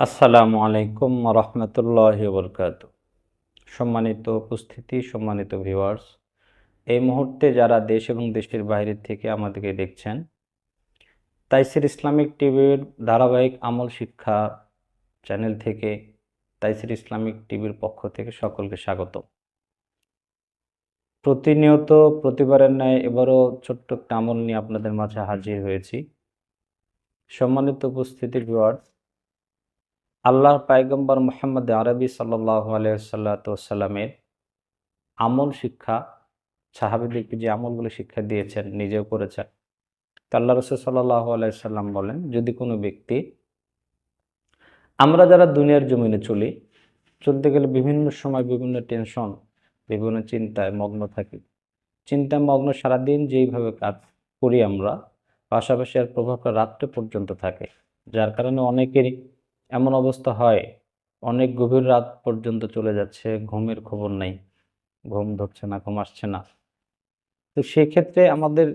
আসসালামু আলাইকুম রহমতুল্লাহি বরকাতু। সম্মানিত উপস্থিতি, সম্মানিত ভিউয়ার্স, এই মুহূর্তে যারা দেশ এবং দেশের বাইরে থেকে আমাদেরকে দেখছেন, তাইসির ইসলামিক টিভির ধারাবাহিক আমল শিক্ষা চ্যানেল থেকে, তাইসির ইসলামিক টিভির পক্ষ থেকে সকলকে স্বাগত। প্রতিনিয়ত প্রতিবারের ন্যায় এবারও ছোট্ট একটা আমল নিয়ে আপনাদের মাঝে হাজির হয়েছি। সম্মানিত উপস্থিতি ভিউয়ার্স, আল্লাহর পয়গম্বর মুহাম্মদ আরবি সাল্লাল্লাহু আলাইহি সাল্লামের আমল শিক্ষা, সাহাবীদেরকে যে আমলগুলো শিক্ষা দিয়েছেন, নিজেও করেছেন। তো আল্লাহ রাসূল সাল্লাল্লাহু আলাইহি সাল্লাম বলেন, যদি কোনো ব্যক্তি, আমরা যারা দুনিয়ার জমিনে চলি, চলতে গেলে বিভিন্ন সময় বিভিন্ন টেনশন, বিভিন্ন চিন্তায় মগ্ন থাকি। চিন্তায় মগ্ন সারাদিন যেইভাবে কাজ করি আমরা, পাশাপাশি আর প্রভাবটা রাত্রে পর্যন্ত থাকে। যার কারণে অনেকেরই এমন অবস্থা হয়, অনেক গভীর রাত পর্যন্ত চলে যাচ্ছে, ঘুমের খবর নেই, ঘুম ধরছে না, ঘুম আসছে না। তো সেক্ষেত্রে আমাদের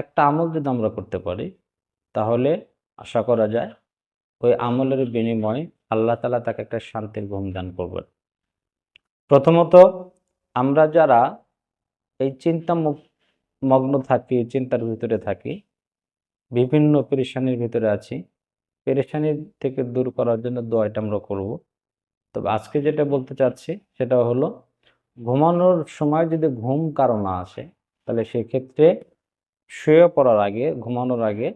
একটা আমল যদি আমরা করতে পারি, তাহলে আশা করা যায় ওই আমলের বিনিময়ে আল্লাহ তাআলা তাকে একটা শান্তির ঘুম দান করবেন। প্রথমত, আমরা যারা এই মগ্ন থাকি, চিন্তার ভিতরে থাকি, বিভিন্ন পেরেশানির ভিতরে আছি, পেরেশানির থেকে দূর করার জন্য দোয়াটা আমরা করব। তবে আজকে যেটা বলতে চাচ্ছি সেটা হলো, ঘুমানোর সময় যদি ঘুম কারো না আসে, তাহলে সেক্ষেত্রে শুয়ে পড়ার আগে, ঘুমানোর আগে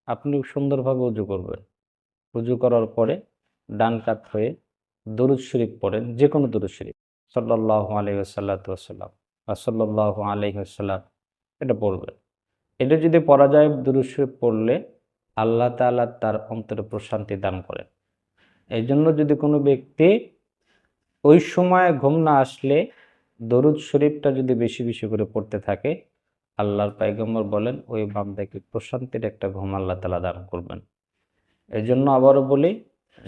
আপনি সুন্দরভাবে উজু করবেন। উজু করার পরে ডান কাত হয়ে দরুদ শরীফ পড়েন, যে কোনো দরুদ শরীফ, সাল্লাল্লাহু আলাইহি ওয়াসাল্লাম বা সাল্লাল্লাহু আলাইহি ওয়াসাল্লাম, এটা পড়বেন। এটা যদি পড়া যায়, দরুদ শরীফ পড়লে আল্লাহ তাআলা তার অন্তরে প্রশান্তি দান করেন। এই জন্য যদি কোনো ব্যক্তি ওই সময় ঘুম না আসলে দরুদ শরীফটা যদি বেশি বেশি করে পড়তে থাকে, আল্লাহর পয়গম্বর বলেন ওই বান্দাকে প্রশান্তির একটা ঘুম আল্লাহ তাআলা দান করবেন। এই জন্য আবারও বলি,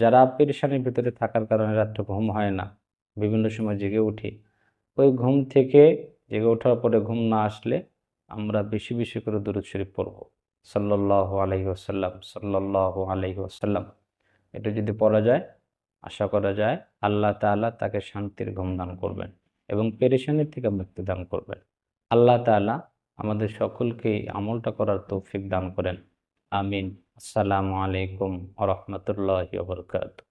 যারা পেরেশানির ভিতরে থাকার কারণে রাত্রে ঘুম হয় না, বিভিন্ন সময় জেগে উঠি, ওই ঘুম থেকে জেগে ওঠার পরে ঘুম না আসলে আমরা বেশি বেশি করে দরুদ শরীফ পড়ব, সাল্লাল্লাহু আলাইহি ওয়াসাল্লাম, সাল্লাল্লাহু আলাইহি ওয়াসাল্লাম। এটা যদি পড়া যায়, আশা করা যায় আল্লাহ তাআলা তাকে শান্তির ঘুম দান করবেন এবং পেরেশানির থেকে মুক্তি দান করবেন। আল্লাহ তাআলা আমাদের সকলকে এই আমলটা করার তৌফিক দান করেন। আমিন। আসসালামু আলাইকুম ওয়া রাহমাতুল্লাহি ওয়া বারাকাতুহু।